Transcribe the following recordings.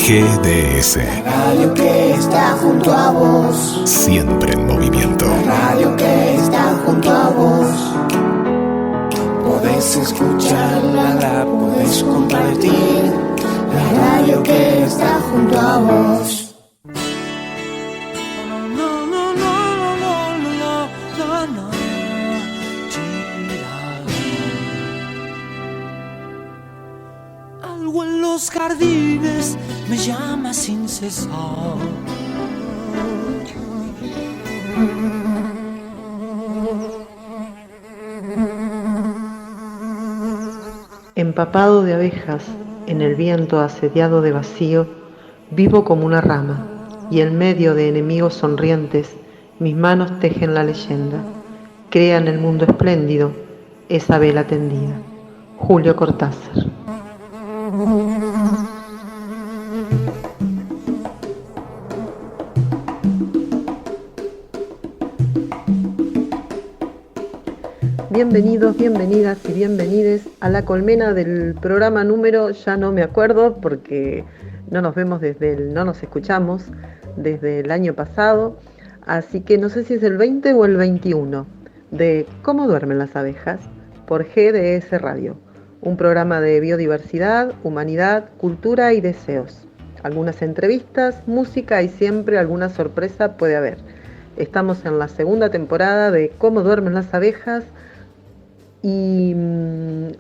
GDS. La radio que está junto a vos. Siempre en movimiento. La radio que está junto a vos. Podés escucharla, la podés compartir. La radio que está junto a vos. Algo en los jardines me llama sin cesar. Empapado de abejas, en el viento asediado de vacío, vivo como una rama, y en medio de enemigos sonrientes, mis manos tejen la leyenda. Crean el mundo espléndido, esa vela tendida. Julio Cortázar. Bienvenidos, bienvenidas y bienvenides a la colmena del programa número, ya no me acuerdo porque no nos vemos no nos escuchamos desde el año pasado, así que no sé si es el 20 o el 21 de Cómo duermen las abejas por GDS Radio, un programa de biodiversidad, humanidad, cultura y deseos. Algunas entrevistas, música y siempre alguna sorpresa puede haber. Estamos en la segunda temporada de Cómo duermen las abejas. Y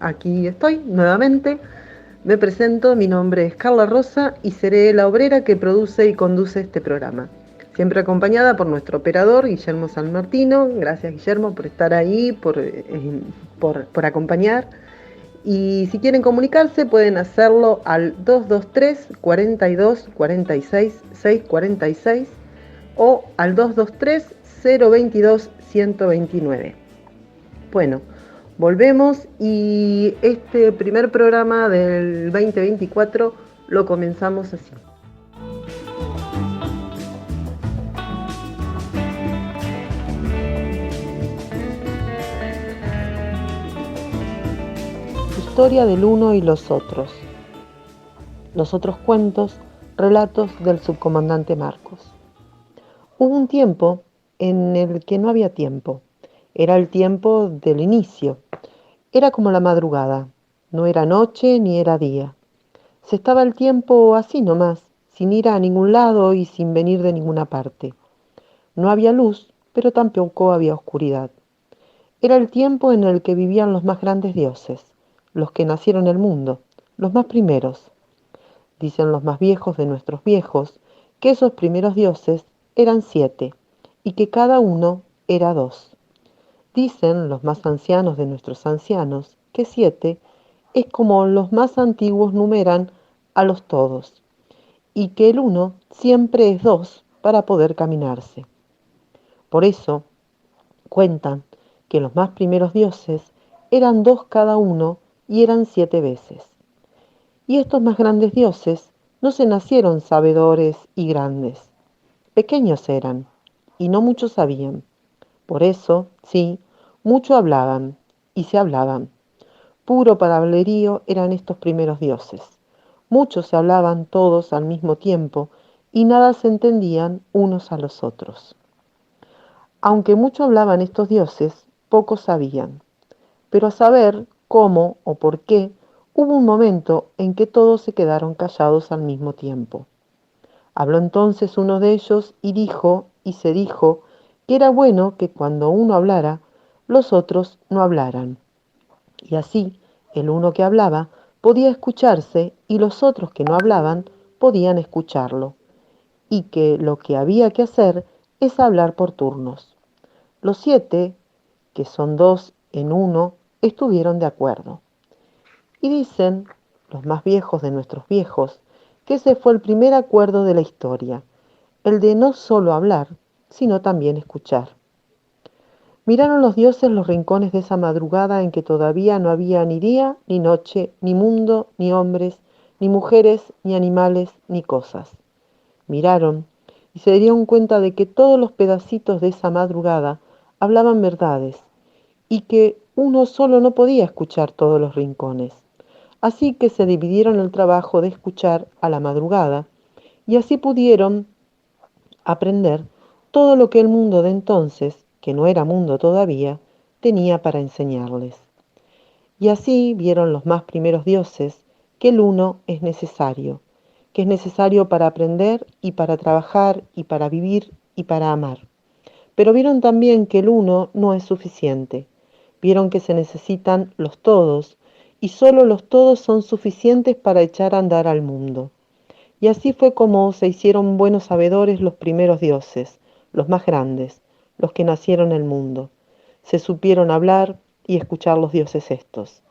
aquí estoy nuevamente, me presento, mi nombre es Carla Rosa y seré la obrera que produce y conduce este programa. Siempre acompañada por nuestro operador Guillermo San Martino. Gracias, Guillermo, por estar ahí, por acompañar. Y si quieren comunicarse pueden hacerlo al 223 42 46 646 o al 223 022 129. Bueno, volvemos y este primer programa del 2024 lo comenzamos así. Historia del uno y los otros cuentos, relatos del subcomandante Marcos. Hubo un tiempo en el que no había tiempo. Era el tiempo del inicio. Era como la madrugada. No era noche ni era día. Se estaba el tiempo así nomás, sin ir a ningún lado y sin venir de ninguna parte. No había luz, pero tampoco había oscuridad. Era el tiempo en el que vivían los más grandes dioses, los que nacieron el mundo, los más primeros. Dicen los más viejos de nuestros viejos que esos primeros dioses eran 7 y que cada uno era 2. Dicen los más ancianos de nuestros ancianos que 7 es como los más antiguos numeran a los todos, y que el 1 siempre es 2 para poder caminarse. Por eso cuentan que los más primeros dioses eran 2 cada uno y eran 7 veces. Y estos más grandes dioses no se nacieron sabedores y grandes. Pequeños eran, y no mucho sabían. Por eso, sí, mucho hablaban, y se hablaban. Puro palabrerío eran estos primeros dioses. Muchos se hablaban todos al mismo tiempo, y nada se entendían unos a los otros. Aunque mucho hablaban estos dioses, pocos sabían. Pero a saber cómo o por qué, hubo un momento en que todos se quedaron callados al mismo tiempo. Habló entonces uno de ellos y se dijo, que era bueno que cuando uno hablara, los otros no hablaran. Y así, el uno que hablaba podía escucharse y los otros que no hablaban podían escucharlo. Y que lo que había que hacer es hablar por turnos. Los 7, que son 2 en 1, estuvieron de acuerdo. Y dicen, los más viejos de nuestros viejos, que ese fue el primer acuerdo de la historia, el de no solo hablar, sino también escuchar. Miraron los dioses los rincones de esa madrugada en que todavía no había ni día, ni noche, ni mundo, ni hombres, ni mujeres, ni animales, ni cosas. Miraron y se dieron cuenta de que todos los pedacitos de esa madrugada hablaban verdades y que uno solo no podía escuchar todos los rincones. Así que se dividieron el trabajo de escuchar a la madrugada y así pudieron aprender todo lo que el mundo de entonces, que no era mundo todavía, tenía para enseñarles. Y así vieron los más primeros dioses que el uno es necesario, que es necesario para aprender y para trabajar y para vivir y para amar. Pero vieron también que el uno no es suficiente. Vieron que se necesitan los todos y solo los todos son suficientes para echar a andar al mundo. Y así fue como se hicieron buenos sabedores los primeros dioses, los más grandes, los que nacieron en el mundo. Se supieron hablar y escuchar los dioses estos.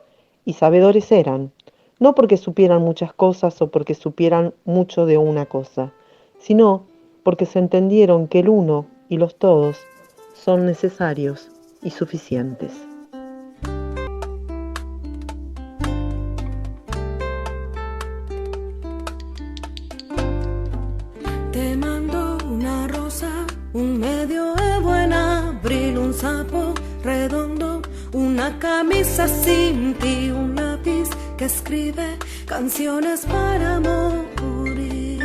Y sabedores eran, no porque supieran muchas cosas o porque supieran mucho de una cosa, sino porque se entendieron que el uno y los todos son necesarios y suficientes. Te mando una rosa, un medio de buen abril, un sapo redondo, una camisa sin ti, un lápiz que escribe canciones para morir.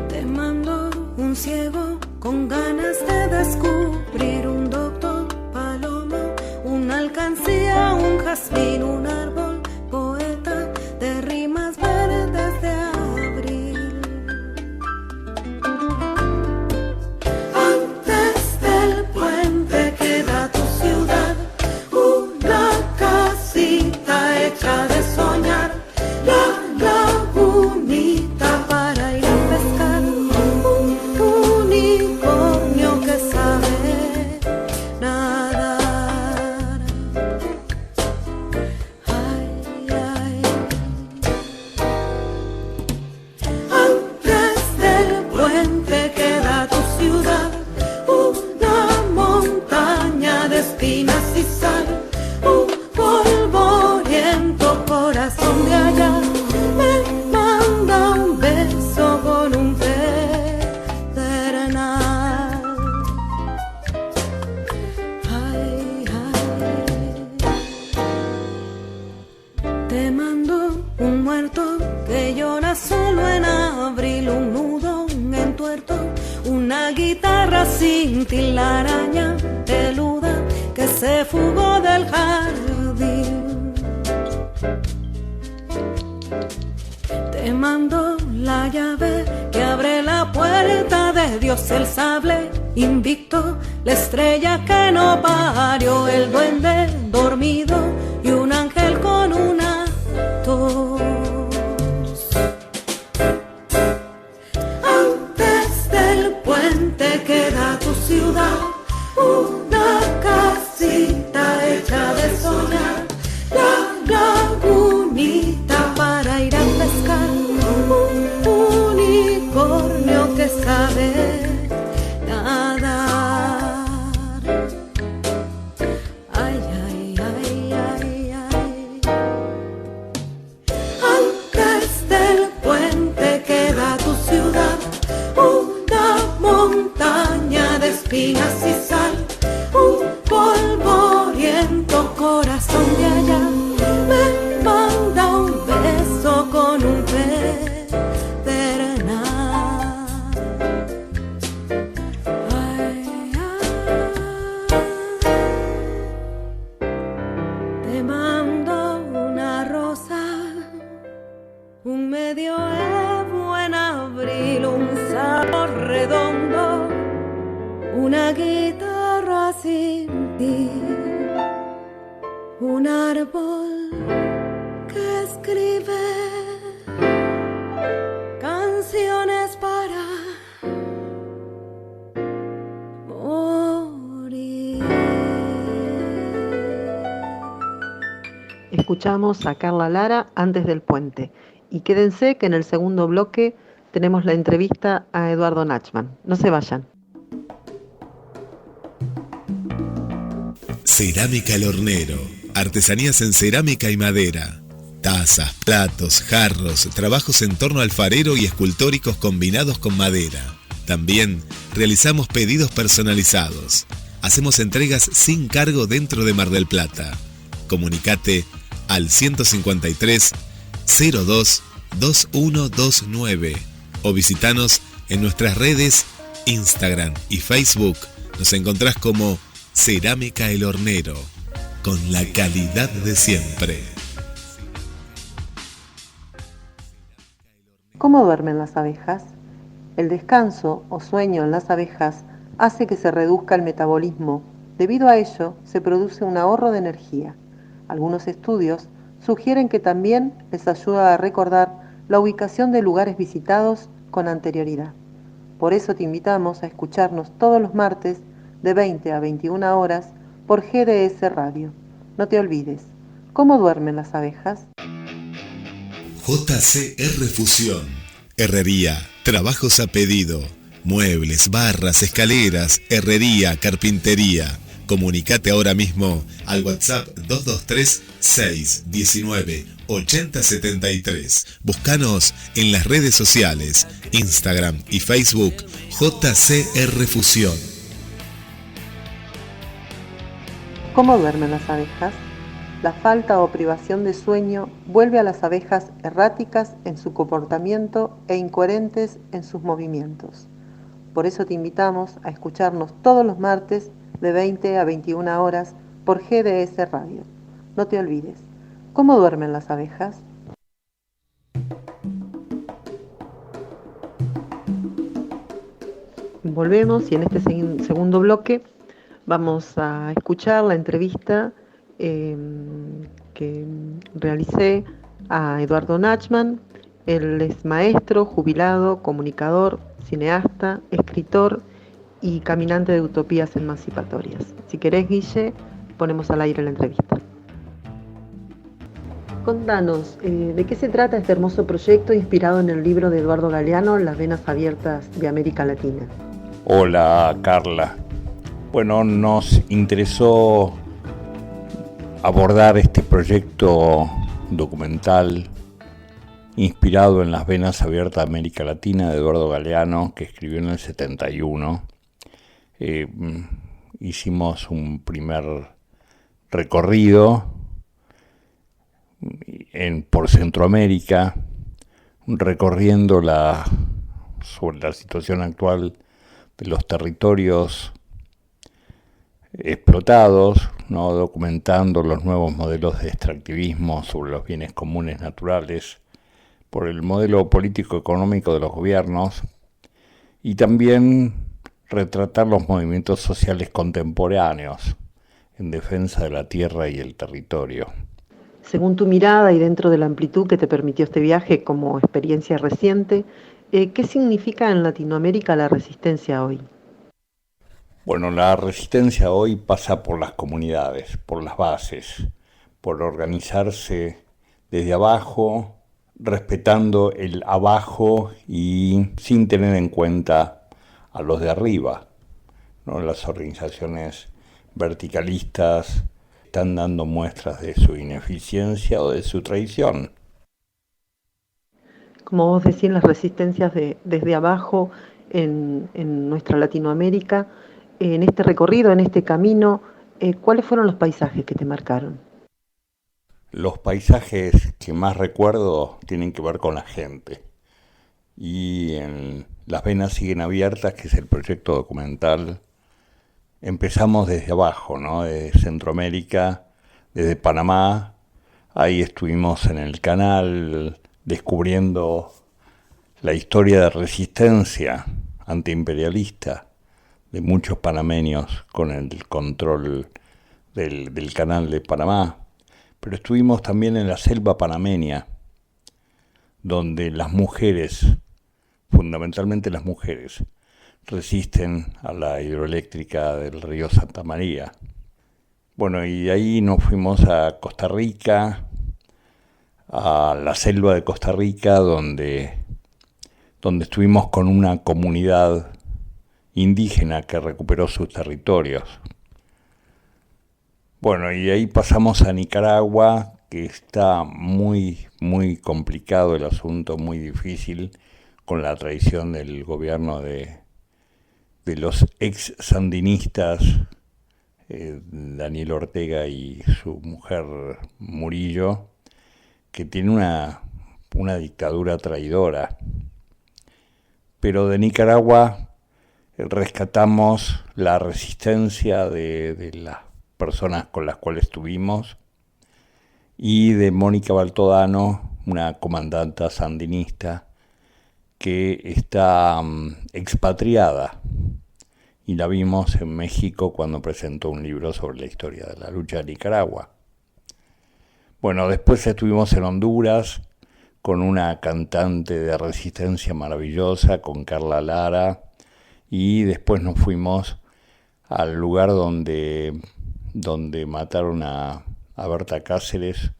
Te mando un ciego con ganas de descubrir, un doctor palomo, una alcancía, un jazmín, un árbol poeta de rimas verdes de abril. Antes del puente queda tu ciudad, una casita hecha de soñar, la lagunita para ir a pescar, un unicornio que sabe nadar. Ay, ay. Antes del puente queda tu ciudad, una montaña de espinas y sal, un polvoriento corazón de allá me manda un beso con un pedernal. Ay, ay. Te mando un muerto que llora solo en abril, un nudo, un entuerto, una guitarra sin tilaraña peluda que se fugó del jardín. Te mando la llave que abre la puerta de Dios, el sable invicto, la estrella que no parió, el duende dormido y un ángel con una tos. Antes del puente queda tu ciudad, una casita hecha de soñar, la lagunita para ir a pescar, un unicornio que sabe nadar. Ay, ay, ay, ay, ay. Antes del puente queda tu ciudad, una montaña de espinas y sal, un polvoriento corazón de allá me manda un beso con un pedernal. Ay, ay. Te mando una rosa, un medio de buen abril, un sapo redondo, una guitarra sin ti, un árbol que escribe canciones para morir. Escuchamos a Carla Lara Antes del puente. Y quédense que en el segundo bloque tenemos la entrevista a Eduardo Nachman. No se vayan. Cerámica El Hornero. Artesanías en cerámica y madera. Tazas, platos, jarros, trabajos en torno alfarero y escultóricos combinados con madera. También realizamos pedidos personalizados. Hacemos entregas sin cargo dentro de Mar del Plata. Comunicate al 153 02 2129 o visitanos en nuestras redes Instagram y Facebook. Nos encontrás como Cerámica El Hornero, con la calidad de siempre. ¿Cómo duermen las abejas? El descanso o sueño en las abejas hace que se reduzca el metabolismo. Debido a ello, se produce un ahorro de energía. Algunos estudios sugieren que también les ayuda a recordar la ubicación de lugares visitados con anterioridad. Por eso te invitamos a escucharnos todos los martes de 20 a 21 horas por GDS Radio. No te olvides, ¿cómo duermen las abejas? JCR Fusión. Herrería, trabajos a pedido, muebles, barras, escaleras, herrería, carpintería. Comunicate ahora mismo al WhatsApp 223-619-8073. Búscanos en las redes sociales, Instagram y Facebook, JCR Fusión. ¿Cómo duermen las abejas? La falta o privación de sueño vuelve a las abejas erráticas en su comportamiento e incoherentes en sus movimientos. Por eso te invitamos a escucharnos todos los martes de 20 a 21 horas por GDS Radio. No te olvides, ¿cómo duermen las abejas? Volvemos y en este segundo bloque vamos a escuchar la entrevista que realicé a Eduardo Nachman. Él es maestro, jubilado, comunicador, cineasta, escritor y caminante de utopías emancipatorias. Si querés, Guille, ponemos al aire la entrevista. Contanos, ¿de qué se trata este hermoso proyecto inspirado en el libro de Eduardo Galeano, Las venas abiertas de América Latina? Hola, Carla. Bueno, nos interesó abordar este proyecto documental inspirado en Las venas abiertas de América Latina de Eduardo Galeano, que escribió en el 71. Hicimos un primer recorrido por Centroamérica, recorriendo sobre la situación actual de los territorios explotados, ¿no? Documentando los nuevos modelos de extractivismo sobre los bienes comunes naturales por el modelo político-económico de los gobiernos, y también retratar los movimientos sociales contemporáneos en defensa de la tierra y el territorio. Según tu mirada y dentro de la amplitud que te permitió este viaje como experiencia reciente, ¿qué significa en Latinoamérica la resistencia hoy? Bueno, la resistencia hoy pasa por las comunidades, por las bases, por organizarse desde abajo, respetando el abajo y sin tener en cuenta a los de arriba, ¿no? Las organizaciones verticalistas están dando muestras de su ineficiencia o de su traición. Como vos decís, las resistencias desde abajo en nuestra Latinoamérica. En este recorrido, en este camino, ¿cuáles fueron los paisajes que te marcaron? Los paisajes que más recuerdo tienen que ver con la gente. Y en Las venas siguen abiertas, que es el proyecto documental, empezamos desde abajo, ¿no? De Centroamérica, desde Panamá. Ahí estuvimos en el canal descubriendo la historia de resistencia antiimperialista de muchos panameños con el control del canal de Panamá. Pero estuvimos también en la selva panameña, donde las mujeres, fundamentalmente las mujeres, resisten a la hidroeléctrica del río Santa María. Bueno, y de ahí nos fuimos a Costa Rica, a la selva de Costa Rica, donde estuvimos con una comunidad indígena que recuperó sus territorios. Bueno, y de ahí pasamos a Nicaragua, que está muy, muy complicado el asunto, muy difícil, con la traición del gobierno de los ex sandinistas, Daniel Ortega y su mujer Murillo, que tiene una una dictadura traidora. Pero de Nicaragua rescatamos la resistencia de las personas con las cuales estuvimos y de Mónica Baltodano, una comandanta sandinista que está expatriada, y la vimos en México cuando presentó un libro sobre la historia de la lucha de Nicaragua. Bueno, después estuvimos en Honduras con una cantante de resistencia maravillosa, con Carla Lara, y después nos fuimos al lugar donde mataron a Berta Cáceres,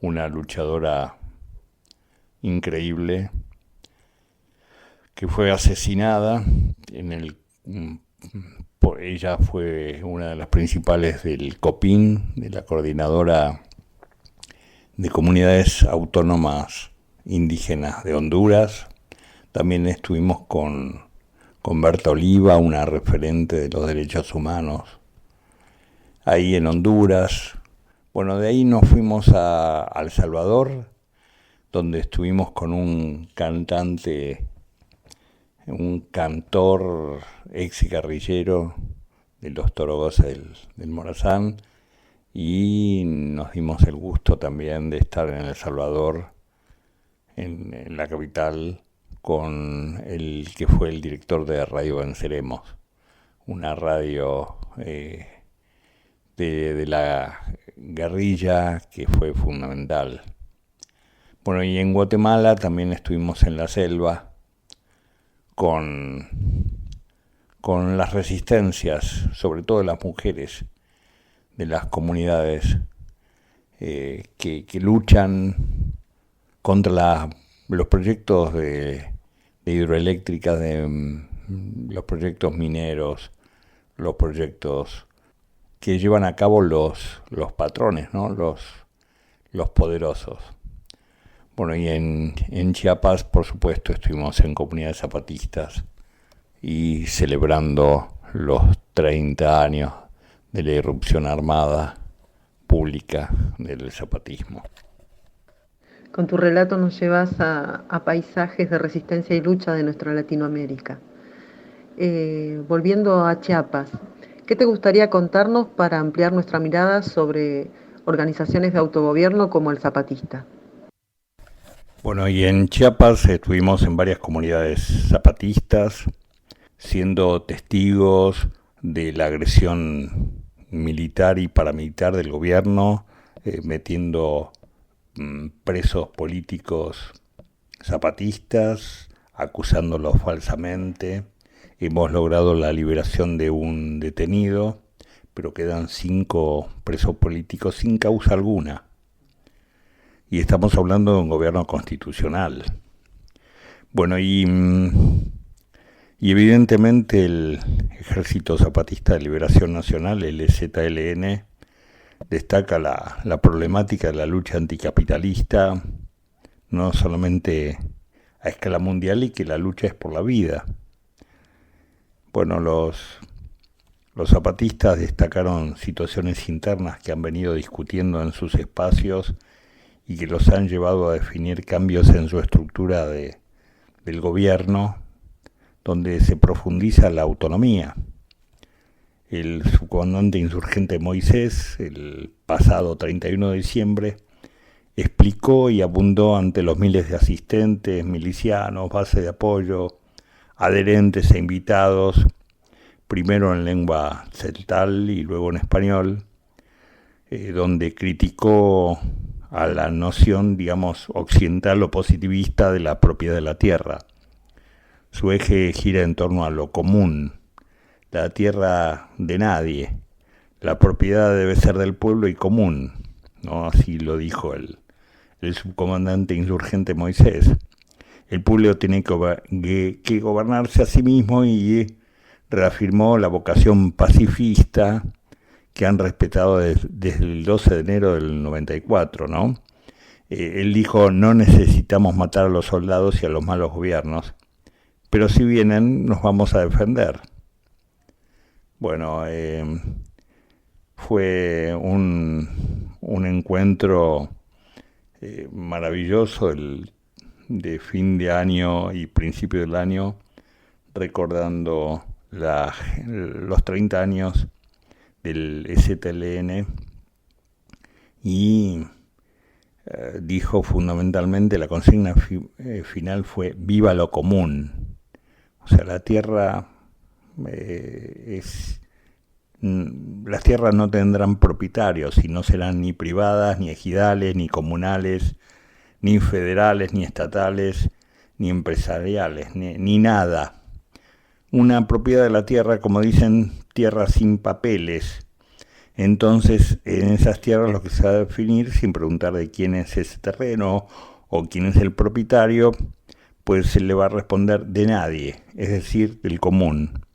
una luchadora increíble, que fue asesinada. Ella fue una de las principales del COPIN, de la Coordinadora de Comunidades Autónomas Indígenas de Honduras. También estuvimos con Berta Oliva, una referente de los derechos humanos, ahí en Honduras. Bueno, de ahí nos fuimos a El Salvador, donde estuvimos con un cantor ex guerrillero de los Torogos del Morazán, y nos dimos el gusto también de estar en El Salvador, en la capital, con el que fue el director de Radio Venceremos, una radio de la guerrilla que fue fundamental. Bueno, y en Guatemala también estuvimos en la selva con las resistencias, sobre todo de las mujeres de las comunidades que luchan contra los proyectos de hidroeléctricas, los proyectos mineros, los proyectos que llevan a cabo los patrones, ¿no? Los poderosos. Bueno, y en Chiapas, por supuesto, estuvimos en comunidades zapatistas y celebrando los 30 años de la irrupción armada pública del zapatismo. Con tu relato nos llevas a paisajes de resistencia y lucha de nuestra Latinoamérica. Volviendo a Chiapas, ¿qué te gustaría contarnos para ampliar nuestra mirada sobre organizaciones de autogobierno como el Zapatista? Bueno, y en Chiapas estuvimos en varias comunidades zapatistas, siendo testigos de la agresión militar y paramilitar del gobierno, metiendo presos políticos zapatistas, acusándolos falsamente. Hemos logrado la liberación de un detenido, pero quedan 5 presos políticos sin causa alguna. Y estamos hablando de un gobierno constitucional. Bueno, y evidentemente el Ejército Zapatista de Liberación Nacional, el EZLN, destaca la problemática de la lucha anticapitalista, no solamente a escala mundial, y que la lucha es por la vida. Bueno, los zapatistas destacaron situaciones internas que han venido discutiendo en sus espacios y que los han llevado a definir cambios en su estructura del gobierno, donde se profundiza la autonomía. El subcomandante insurgente Moisés, el pasado 31 de diciembre, explicó y abundó ante los miles de asistentes, milicianos, base de apoyo, adherentes e invitados, primero en lengua celtal y luego en español, donde criticó a la noción, digamos, occidental o positivista de la propiedad de la tierra. Su eje gira en torno a lo común, la tierra de nadie, la propiedad debe ser del pueblo y común, ¿no? Así lo dijo el subcomandante insurgente Moisés. El pueblo tiene que gobernarse a sí mismo, y reafirmó la vocación pacifista que han respetado desde el 12 de enero del 94, ¿no? Él dijo: no necesitamos matar a los soldados y a los malos gobiernos, pero si vienen nos vamos a defender. Bueno, fue un encuentro maravilloso el de fin de año y principio del año, recordando los 30 años del EZLN, y dijo fundamentalmente, la consigna final fue viva lo común. O sea, la tierra las tierras no tendrán propietarios y no serán ni privadas, ni ejidales, ni comunales, ni federales, ni estatales, ni empresariales, ni nada. Una propiedad de la tierra, como dicen, tierra sin papeles. Entonces, en esas tierras lo que se va a definir, sin preguntar de quién es ese terreno o quién es el propietario, pues se le va a responder de nadie, es decir, del común.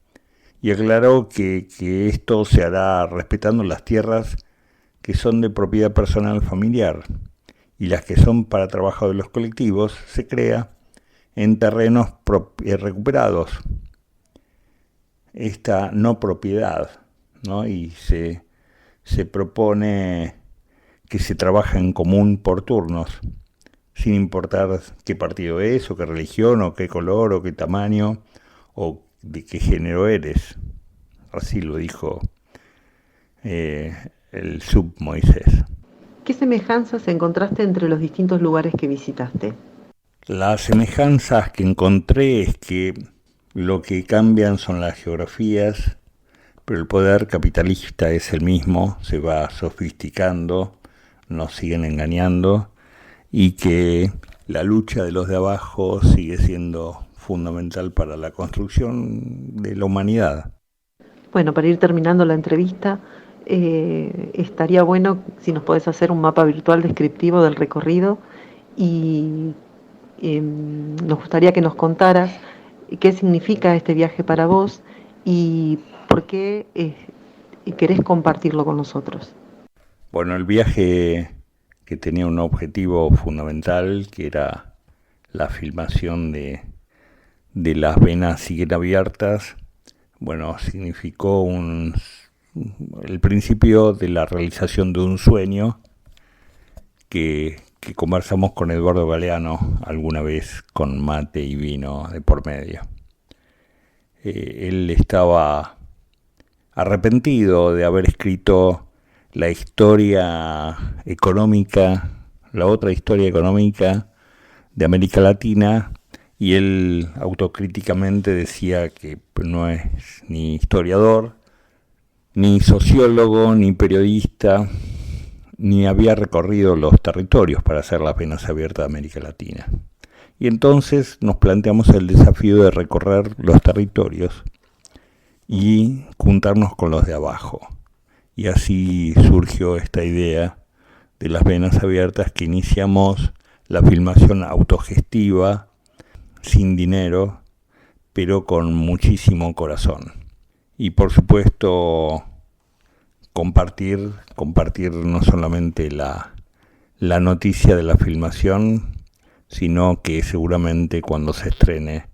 Y aclaró que esto se hará respetando las tierras que son de propiedad personal familiar, y las que son para trabajo de los colectivos se crea en terrenos recuperados. Esta no propiedad, ¿no? Y se propone que se trabaja en común por turnos, sin importar qué partido es, o qué religión, o qué color, o qué tamaño, o de qué género eres. Así lo dijo el sub Moisés. ¿Qué semejanzas encontraste entre los distintos lugares que visitaste? Las semejanzas que encontré es que lo que cambian son las geografías, pero el poder capitalista es el mismo, se va sofisticando, nos siguen engañando, y que la lucha de los de abajo sigue siendo fundamental para la construcción de la humanidad. Bueno, para ir terminando la entrevista, estaría bueno si nos podés hacer un mapa virtual descriptivo del recorrido, y nos gustaría que nos contaras qué significa este viaje para vos y por qué querés compartirlo con nosotros. Bueno, el viaje que tenía un objetivo fundamental, que era la filmación de Las venas siguen abiertas, bueno, significó el principio de la realización de un sueño que conversamos con Eduardo Galeano alguna vez con mate y vino de por medio. Él estaba arrepentido de haber escrito la historia económica, la otra historia económica de América Latina, y él autocríticamente decía que no es ni historiador, ni sociólogo, ni periodista, ni había recorrido los territorios para hacer Las venas abiertas de América Latina. Y entonces nos planteamos el desafío de recorrer los territorios y juntarnos con los de abajo. Y así surgió esta idea de Las venas abiertas, que iniciamos la filmación autogestiva, sin dinero, pero con muchísimo corazón. Y por supuesto compartir no solamente la noticia de la filmación, sino que seguramente cuando se estrene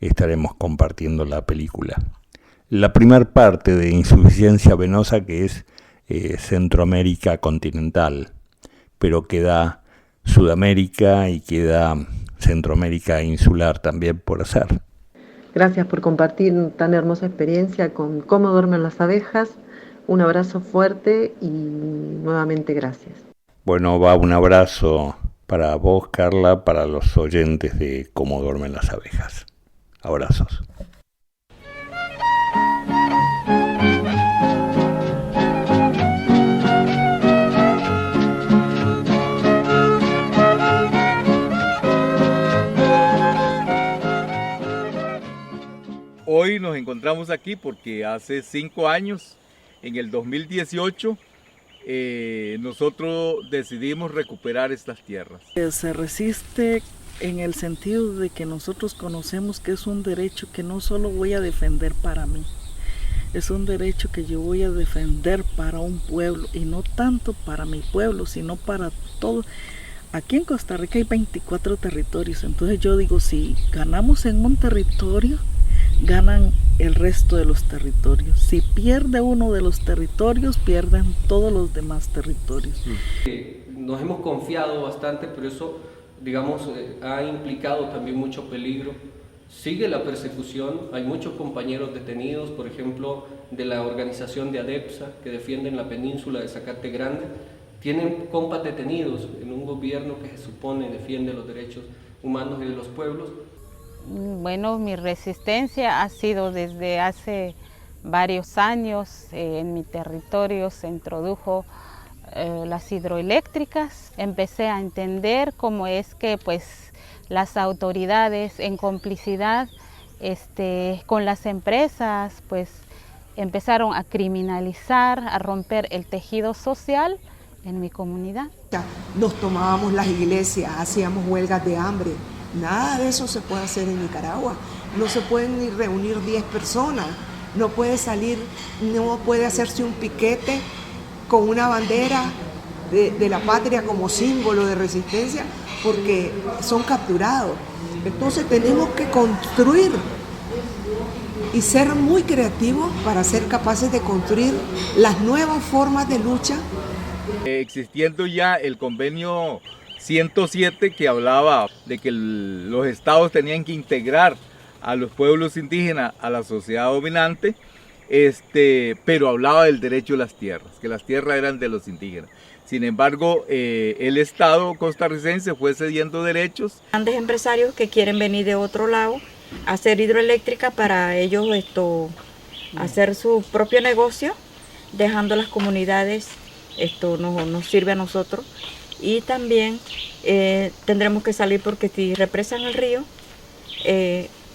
estaremos compartiendo la película. La primera parte de Insuficiencia Venosa, que es Centroamérica continental, pero queda Sudamérica y queda Centroamérica insular también por hacer. Gracias por compartir tan hermosa experiencia con Cómo duermen las abejas. Un abrazo fuerte y nuevamente gracias. Bueno, va un abrazo para vos, Carla, para los oyentes de Cómo duermen las abejas. Abrazos. Hoy nos encontramos aquí porque hace 5 años, en el 2018, nosotros decidimos recuperar estas tierras. Se resiste en el sentido de que nosotros conocemos que es un derecho que no solo voy a defender para mí, es un derecho que yo voy a defender para un pueblo, y no tanto para mi pueblo, sino para todo. Aquí en Costa Rica hay 24 territorios, entonces yo digo, si ganamos en un territorio, ganan el resto de los territorios. Si pierde uno de los territorios, pierden todos los demás territorios. Nos hemos confiado bastante, pero eso digamos, ha implicado también mucho peligro. Sigue la persecución, hay muchos compañeros detenidos, por ejemplo, de la organización de ADEPSA, que defienden la península de Zacate Grande, tienen compas detenidos en un gobierno que se supone defiende los derechos humanos y de los pueblos. Bueno, mi resistencia ha sido desde hace varios años. En mi territorio se introdujo las hidroeléctricas. Empecé a entender cómo es que pues las autoridades en complicidad con las empresas pues empezaron a criminalizar, a romper el tejido social en mi comunidad. Nos tomábamos las iglesias, hacíamos huelgas de hambre. Nada de eso se puede hacer en Nicaragua. No se pueden ni reunir 10 personas. No puede salir, no puede hacerse un piquete con una bandera de la patria como símbolo de resistencia, porque son capturados. Entonces tenemos que construir y ser muy creativos para ser capaces de construir las nuevas formas de lucha. Existiendo ya el convenio 107 que hablaba de que los estados tenían que integrar a los pueblos indígenas a la sociedad dominante, pero hablaba del derecho a las tierras, que las tierras eran de los indígenas. Sin embargo, el Estado costarricense fue cediendo derechos. Grandes empresarios que quieren venir de otro lado a hacer hidroeléctrica para ellos hacer su propio negocio, dejando las comunidades, nos sirve a nosotros. Y también tendremos que salir porque si represan el río,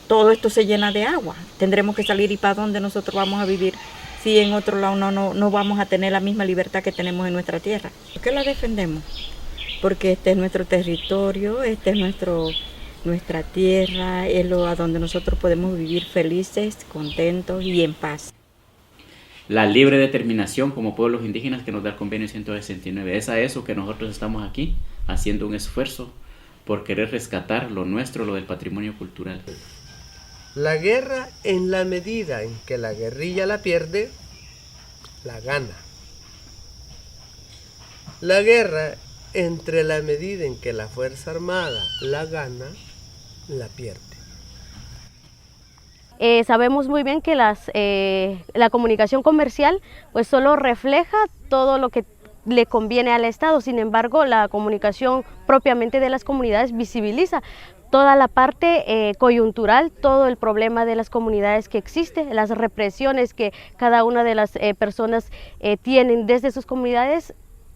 todo esto se llena de agua. Tendremos que salir y para dónde nosotros vamos a vivir si en otro lado no vamos a tener la misma libertad que tenemos en nuestra tierra. ¿Por qué la defendemos? Porque este es nuestro territorio, este es nuestra tierra, es lo a donde nosotros podemos vivir felices, contentos y en paz. La libre determinación como pueblos indígenas que nos da el convenio 169. Es a eso que nosotros estamos aquí, haciendo un esfuerzo por querer rescatar lo nuestro, lo del patrimonio cultural. La guerra, en la medida en que la guerrilla la pierde, la gana. La guerra, entre la medida en que la Fuerza Armada la gana, la pierde. Sabemos muy bien que la comunicación comercial pues solo refleja todo lo que le conviene al Estado. Sin embargo, la comunicación propiamente de las comunidades visibiliza toda la parte coyuntural, todo el problema de las comunidades que existe, las represiones que cada una de las personas tienen desde sus comunidades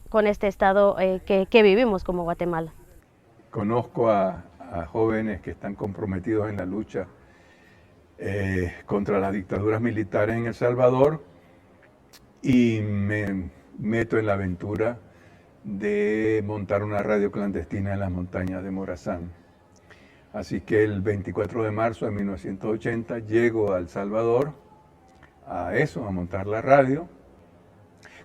con este Estado que vivimos como Guatemala. Conozco a jóvenes que están comprometidos en la lucha contra las dictaduras militares en El Salvador y me meto en la aventura de montar una radio clandestina en las montañas de Morazán. Así que el 24 de marzo de 1980 llego a El Salvador a montar la radio,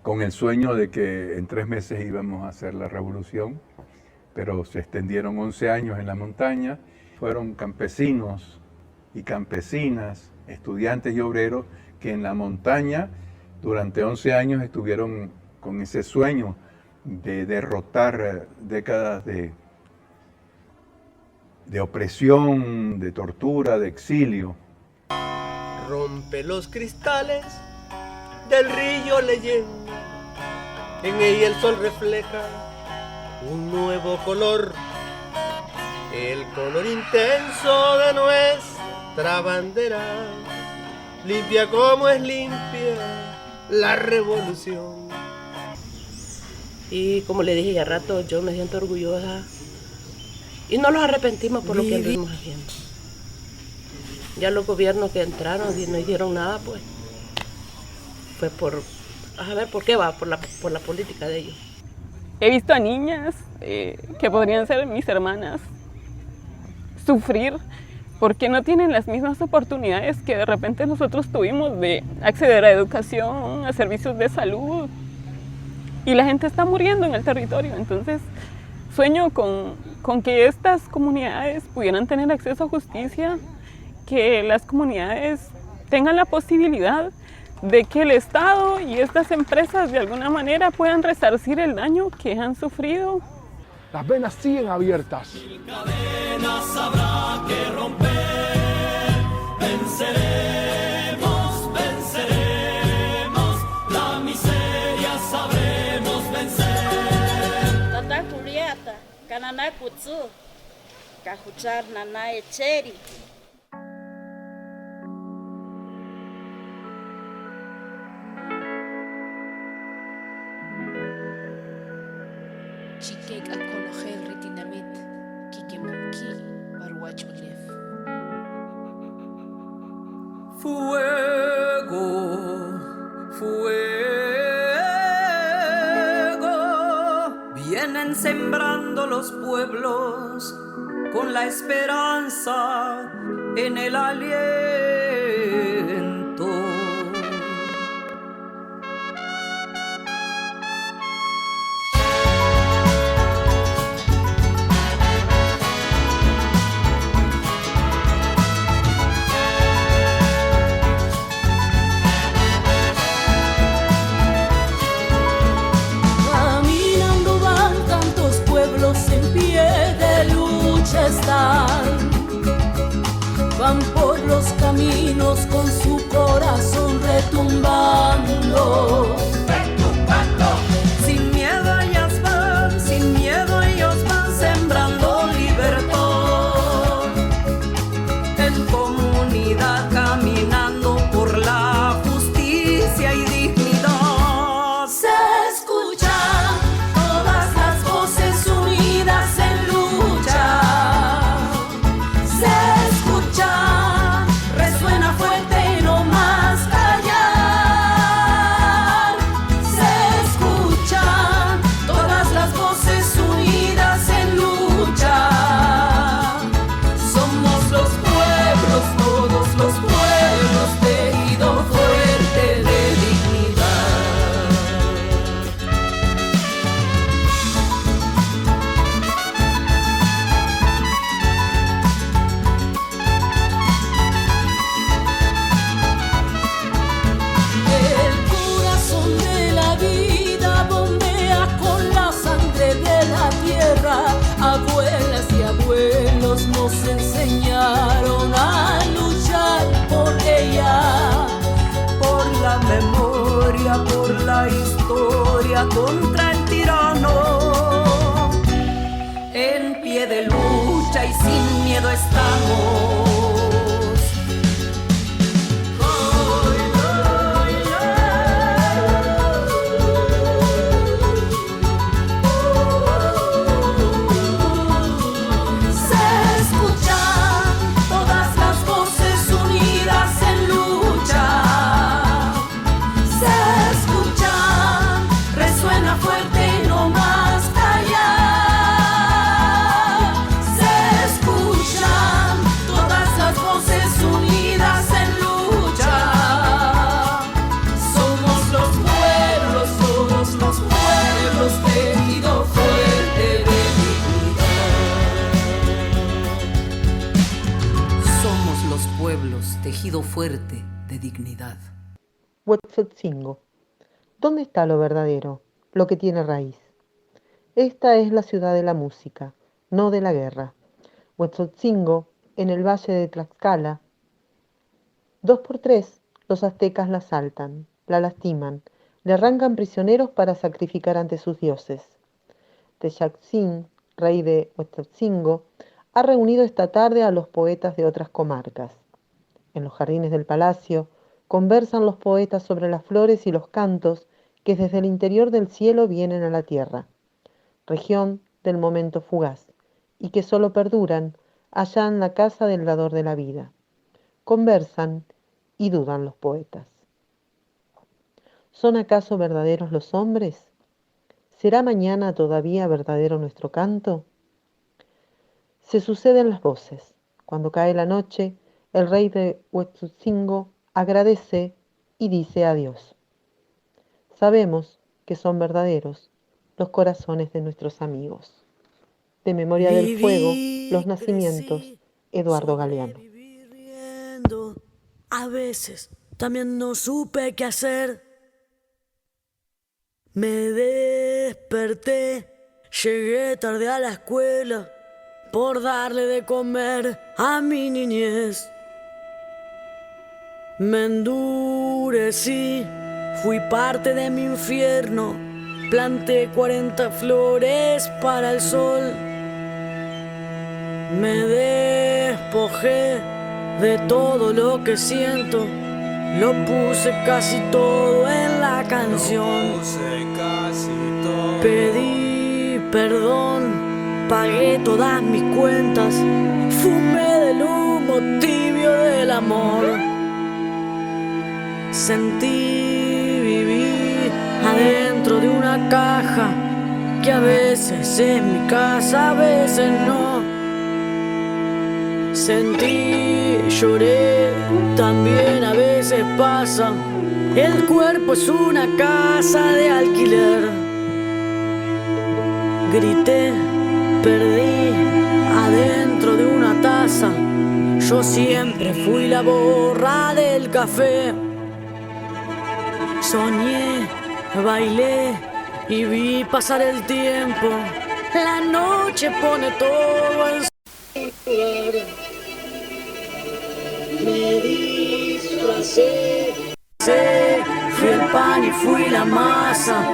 con el sueño de que en 3 meses íbamos a hacer la revolución, pero se extendieron 11 años en la montaña. Fueron campesinos y campesinas, estudiantes y obreros que en la montaña durante 11 años estuvieron con ese sueño de derrotar décadas de opresión, de tortura, de exilio. Rompe los cristales del río leyenda, en ella el sol refleja un nuevo color, el color intenso de nuestra bandera, limpia como es limpia la revolución. Y como le dije ya rato, yo me siento orgullosa y no nos arrepentimos por lo que estuvimos haciendo. Ya los gobiernos que entraron y no hicieron nada, pues fue por, a ver por qué va, por la política de ellos. He visto a niñas que podrían ser mis hermanas sufrir porque no tienen las mismas oportunidades que de repente nosotros tuvimos de acceder a educación, a servicios de salud, y la gente está muriendo en el territorio. Entonces sueño con que estas comunidades pudieran tener acceso a justicia, que las comunidades tengan la posibilidad de que el Estado y estas empresas de alguna manera puedan resarcir el daño que han sufrido. Las venas siguen abiertas. Cadenas habrá que romper, venceremos, venceremos, la miseria sabremos vencer. Tata Julieta, Canana Kutsu, Cajuchar Nana Echeri. Chikek akonojel ritinamit, kikemonki, barwachulef. Fuego, fuego, vienen sembrando los pueblos con la esperanza en el aliento. Van por los caminos con su corazón retumbando. Sin miedo ellas van, sin miedo ellos van sembrando libertad. En comunidad caminando por la justicia y dignidad. Se escuchan todas las voces unidas en lucha. Resuena fuerte y no más callar. Se escuchan todas las voces unidas en lucha. Somos los pueblos, todos los pueblos, tejido fuerte de dignidad. Abuelas y abuelos nos enseñaron a luchar por ella, por la memoria, por la historia contra el tirano. En pie de lucha y sin miedo estamos. Tejido fuerte de dignidad. Huetzotzingo. ¿Dónde está lo verdadero, lo que tiene raíz? Esta es la ciudad de la música, no de la guerra. Huetzotzingo, en el valle de Tlaxcala. 2 por 3, los aztecas la asaltan, la lastiman, le arrancan prisioneros para sacrificar ante sus dioses. Texaxin, rey de Huetzotzingo, ha reunido esta tarde a los poetas de otras comarcas. En los jardines del palacio conversan los poetas sobre las flores y los cantos que desde el interior del cielo vienen a la tierra, región del momento fugaz, y que solo perduran allá en la casa del dador de la vida. Conversan y dudan los poetas. ¿Son acaso verdaderos los hombres? ¿Será mañana todavía verdadero nuestro canto? Se suceden las voces. Cuando cae la noche, el rey de Huetzotzingo agradece y dice adiós. Sabemos que son verdaderos los corazones de nuestros amigos. De Memoria del Fuego, Los Nacimientos, Eduardo Galeano. A veces también no supe qué hacer. Me desperté Llegué tarde a la escuela por darle de comer a mi niñez. Me endurecí, fui parte de mi infierno. Planté 40 flores para el sol. Me despojé de todo lo que siento. Lo puse casi todo en la canción. Pedí perdón, pagué todas mis cuentas. Fumé del humo tibio del amor. Sentí, viví adentro de una caja que a veces es mi casa, a veces no. Sentí, lloré, también a veces pasa. El cuerpo es una casa de alquiler. Grité, perdí adentro de una taza. Yo siempre fui la borra del café. Soñé, bailé y vi pasar el tiempo. La noche pone todo en su lugar. Me disfracé, fui el pan y fui la masa.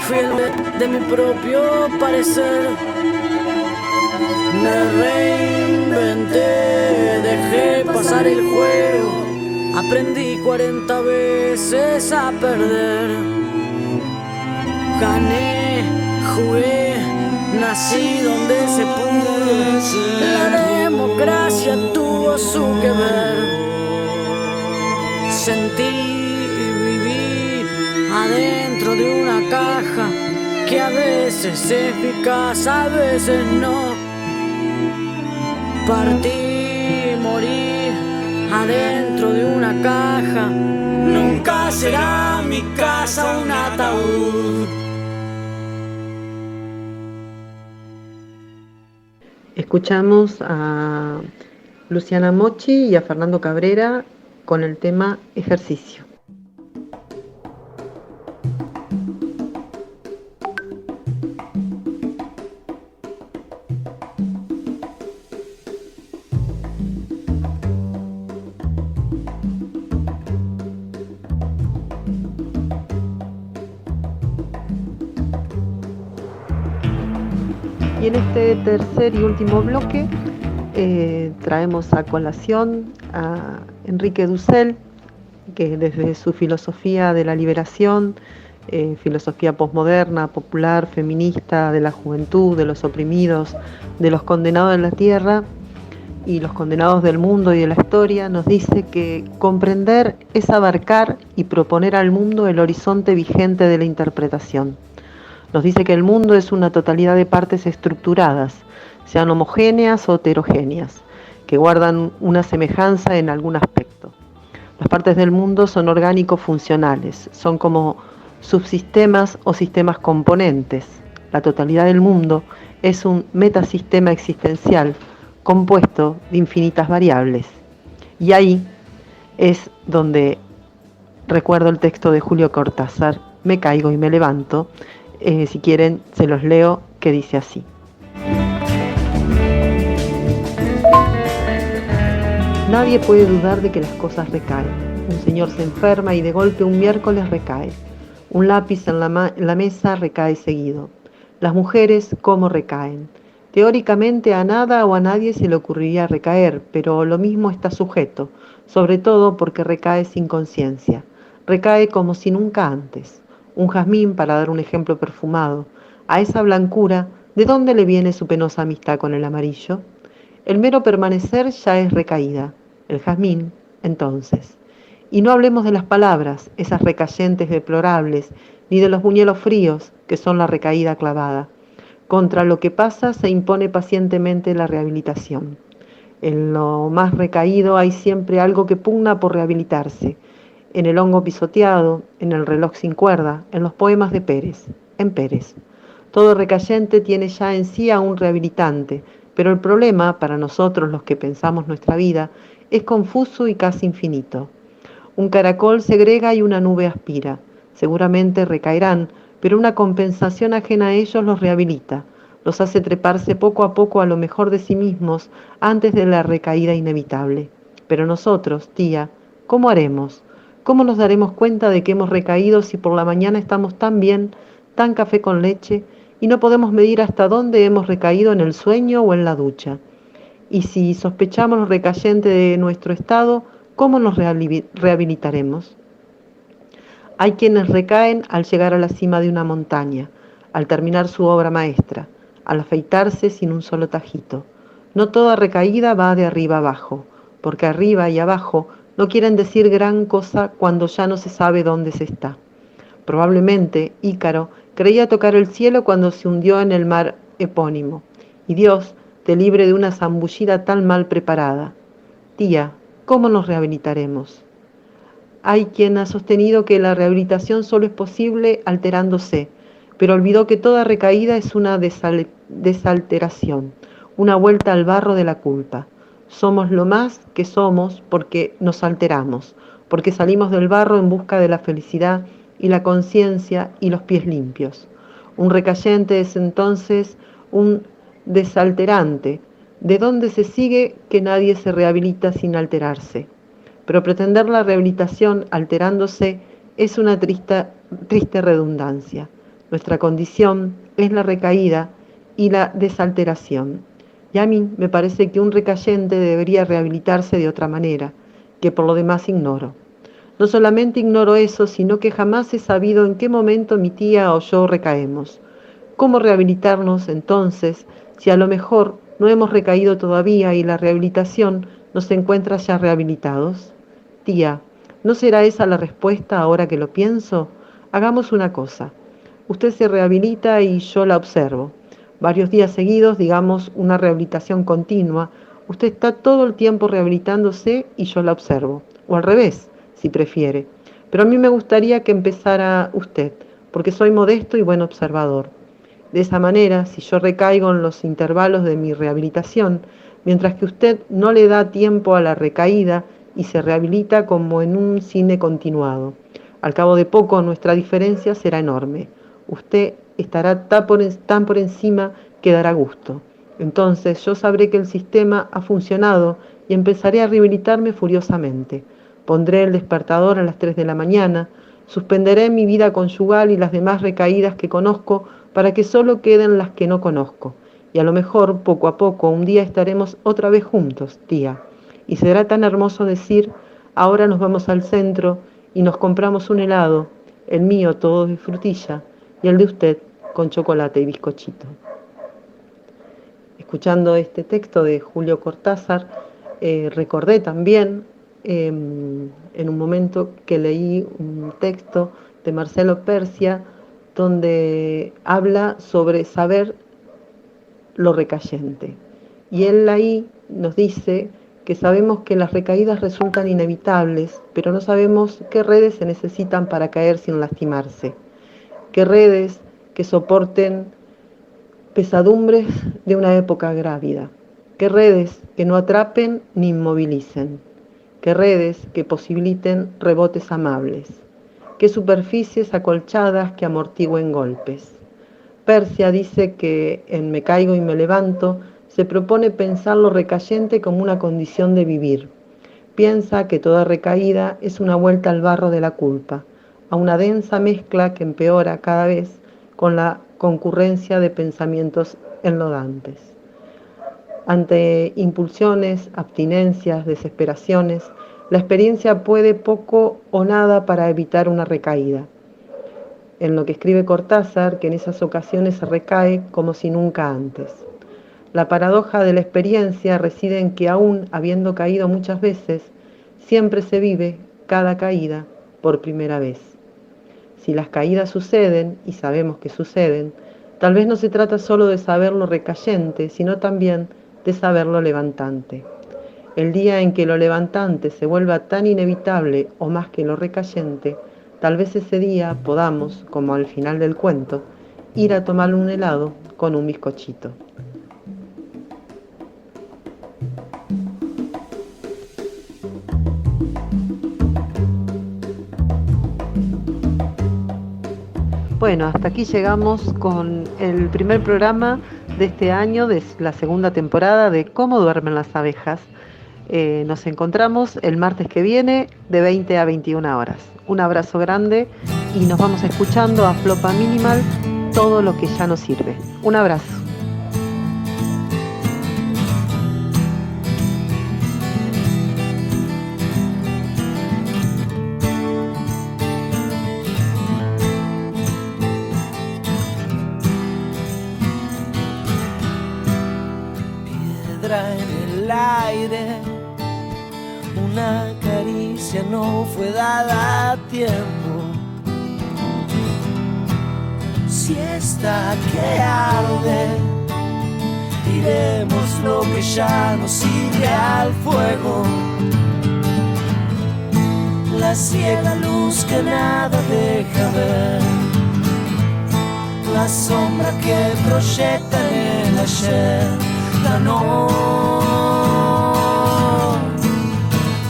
Fui el de mi propio parecer. Me reinventé, dejé pasar el juego. Aprendí 40 veces a perder. Gané, jugué, nací donde se pudo. La democracia tuvo su que ver. Sentí, viví adentro de una caja que a veces es mi casa, a veces no. Partí, morí adentro de una caja. Nunca será mi casa un ataúd. Escuchamos a Luciana Mochi y a Fernando Cabrera con el tema Ejercicio. Y en este tercer y último bloque traemos a colación a Enrique Dussel, que desde su filosofía de la liberación, filosofía posmoderna, popular, feminista, de la juventud, de los oprimidos, de los condenados de la tierra y los condenados del mundo y de la historia, nos dice que comprender es abarcar y proponer al mundo el horizonte vigente de la interpretación. Nos dice que el mundo es una totalidad de partes estructuradas, sean homogéneas o heterogéneas, que guardan una semejanza en algún aspecto. Las partes del mundo son orgánico-funcionales, son como subsistemas o sistemas componentes. La totalidad del mundo es un metasistema existencial compuesto de infinitas variables. Y ahí es donde recuerdo el texto de Julio Cortázar, Me caigo y me levanto. Si quieren, se los leo, que dice así. Nadie puede dudar de que las cosas recaen. Un señor se enferma y de golpe un miércoles recae. Un lápiz en la mesa recae seguido. Las mujeres, ¿cómo recaen? Teóricamente a nada o a nadie se le ocurriría recaer, pero lo mismo está sujeto, sobre todo porque recae sin conciencia. Recae como si nunca antes. Un jazmín, para dar un ejemplo perfumado, a esa blancura, ¿de dónde le viene su penosa amistad con el amarillo? El mero permanecer ya es recaída, el jazmín, entonces. Y no hablemos de las palabras, esas recayentes deplorables, ni de los buñuelos fríos, que son la recaída clavada. Contra lo que pasa se impone pacientemente la rehabilitación. En lo más recaído hay siempre algo que pugna por rehabilitarse. En el hongo pisoteado, en el reloj sin cuerda, en los poemas de Pérez, en Pérez. Todo recayente tiene ya en sí a un rehabilitante, pero el problema, para nosotros los que pensamos nuestra vida, es confuso y casi infinito. Un caracol segrega y una nube aspira. Seguramente recaerán, pero una compensación ajena a ellos los rehabilita. los hace treparse poco a poco a lo mejor de sí mismos antes de la recaída inevitable. Pero nosotros, tía, ¿cómo haremos? ¿Cómo nos daremos cuenta de que hemos recaído si por la mañana estamos tan bien, tan café con leche, y no podemos medir hasta dónde hemos recaído en el sueño o en la ducha? Y si sospechamos lo recayente de nuestro estado, ¿cómo nos rehabilitaremos? Hay quienes recaen al llegar a la cima de una montaña, al terminar su obra maestra, al afeitarse sin un solo tajito. No toda recaída va de arriba abajo, porque arriba y abajo no quieren decir gran cosa cuando ya no se sabe dónde se está. Probablemente Ícaro creía tocar el cielo cuando se hundió en el mar epónimo, y Dios te libre de una zambullida tan mal preparada. Tía, ¿cómo nos rehabilitaremos? Hay quien ha sostenido que la rehabilitación solo es posible alterándose, pero olvidó que toda recaída es una desalteración, una vuelta al barro de la culpa. Somos lo más que somos porque nos alteramos, porque salimos del barro en busca de la felicidad y la conciencia y los pies limpios. Un recayente es entonces un desalterante, de donde se sigue que nadie se rehabilita sin alterarse. Pero pretender la rehabilitación alterándose es una triste redundancia. Nuestra condición es la recaída y la desalteración. Y a mí me parece que un recayente debería rehabilitarse de otra manera, que por lo demás ignoro. No solamente ignoro eso, sino que jamás he sabido en qué momento mi tía o yo recaemos. ¿Cómo rehabilitarnos entonces si a lo mejor no hemos recaído todavía y la rehabilitación nos encuentra ya rehabilitados? Tía, ¿no será esa la respuesta ahora que lo pienso? Hagamos una cosa. Usted se rehabilita y yo la observo. Varios días seguidos, digamos una rehabilitación continua, usted está todo el tiempo rehabilitándose y yo la observo. O al revés, si prefiere. Pero a mí me gustaría que empezara usted, porque soy modesto y buen observador. De esa manera, si yo recaigo en los intervalos de mi rehabilitación, mientras que usted no le da tiempo a la recaída y se rehabilita como en un cine continuado, al cabo de poco nuestra diferencia será enorme. Usted estará tan por encima que dará gusto. Entonces yo sabré que el sistema ha funcionado y empezaré a rehabilitarme furiosamente. Pondré el despertador a las 3 de la mañana, suspenderé mi vida conyugal y las demás recaídas que conozco para que solo queden las que no conozco. Y a lo mejor, poco a poco, un día estaremos otra vez juntos, tía. Y será tan hermoso decir, ahora nos vamos al centro y nos compramos un helado, el mío todo de frutilla y el de usted con chocolate y bizcochito. Escuchando este texto de Julio Cortázar, recordé también en un momento que leí un texto de Marcelo Persia donde habla sobre saber lo recayente. Y él ahí nos dice que sabemos que las recaídas resultan inevitables, pero no sabemos qué redes se necesitan para caer sin lastimarse. Qué redes que soporten pesadumbres de una época grávida. Qué redes que no atrapen ni inmovilicen. Qué redes que posibiliten rebotes amables. Qué superficies acolchadas que amortigüen golpes. Persia dice que en Me caigo y me levanto se propone pensar lo recayente como una condición de vivir. Piensa que toda recaída es una vuelta al barro de la culpa, a una densa mezcla que empeora cada vez con la concurrencia de pensamientos enlodantes. Ante impulsiones, abstinencias, desesperaciones, la experiencia puede poco o nada para evitar una recaída. En lo que escribe Cortázar, que en esas ocasiones se recae como si nunca antes. La paradoja de la experiencia reside en que aún habiendo caído muchas veces, siempre se vive cada caída por primera vez. Si las caídas suceden, y sabemos que suceden, tal vez no se trata solo de saber lo recayente, sino también de saber lo levantante. El día en que lo levantante se vuelva tan inevitable o más que lo recayente, tal vez ese día podamos, como al final del cuento, ir a tomar un helado con un bizcochito. Bueno, hasta aquí llegamos con el primer programa de este año, de la segunda temporada de Cómo duermen las abejas. Nos encontramos el martes que viene de 20 a 21 horas. Un abrazo grande y nos vamos escuchando a Flopa Minimal, todo lo que ya nos sirve. Un abrazo. Piedra en el aire, una caricia no fue dada a tiempo. Siesta que arde, tiremos lo que ya no sirve al fuego. La ciega luz que nada deja ver, la sombra que proyecta en el ayer. No,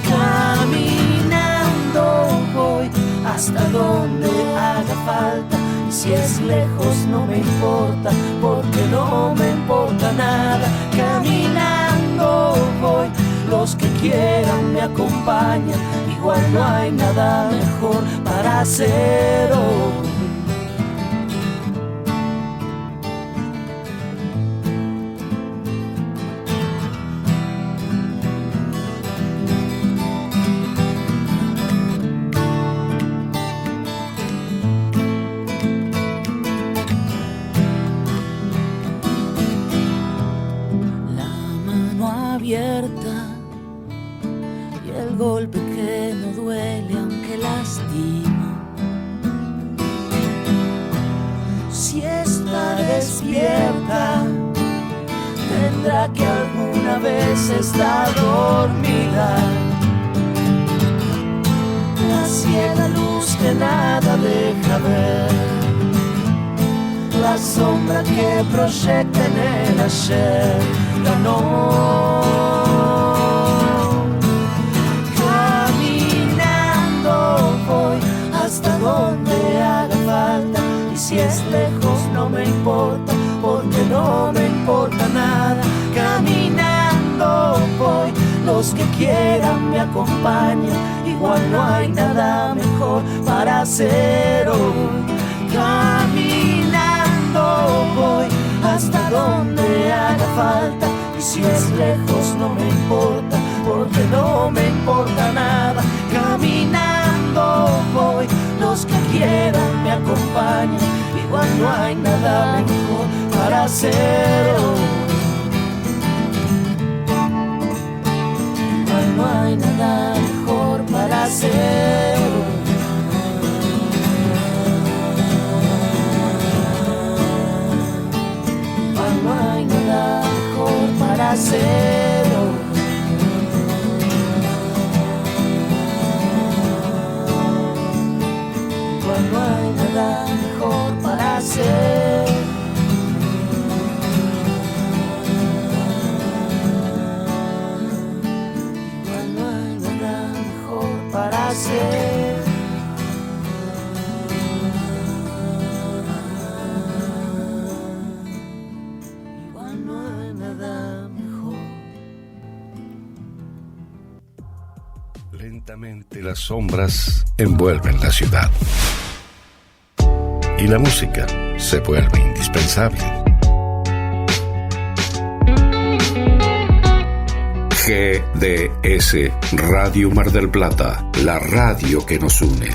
caminando voy hasta donde haga falta, y si es lejos no me importa, porque no me importa nada. Caminando voy, los que quieran me acompañan, igual no hay nada mejor para hacer hoy. Y el golpe que no duele aunque lastima. Si está despierta, tendrá que alguna vez estar dormida. La ciega luz que nada deja ver, la sombra que proyecta en el ayer. Ganó. Caminando voy hasta donde haga falta, y si es lejos no me importa, porque no me importa nada. Caminando voy, los que quieran me acompañan, igual no hay nada mejor para hacer hoy. Caminando voy hasta donde haga falta, y si es lejos no me importa, porque no me importa nada. Caminando voy, los que quieran me acompañan, igual no hay nada mejor para hacer hoy. Igual no hay nada mejor para hacer hoy. No hay nada mejor para hacerlo. No hay nada mejor para hacer. No hay nada mejor para hacer. Lentamente las sombras envuelven la ciudad y la música se vuelve indispensable. GDS Radio Mar del Plata, la radio que nos une.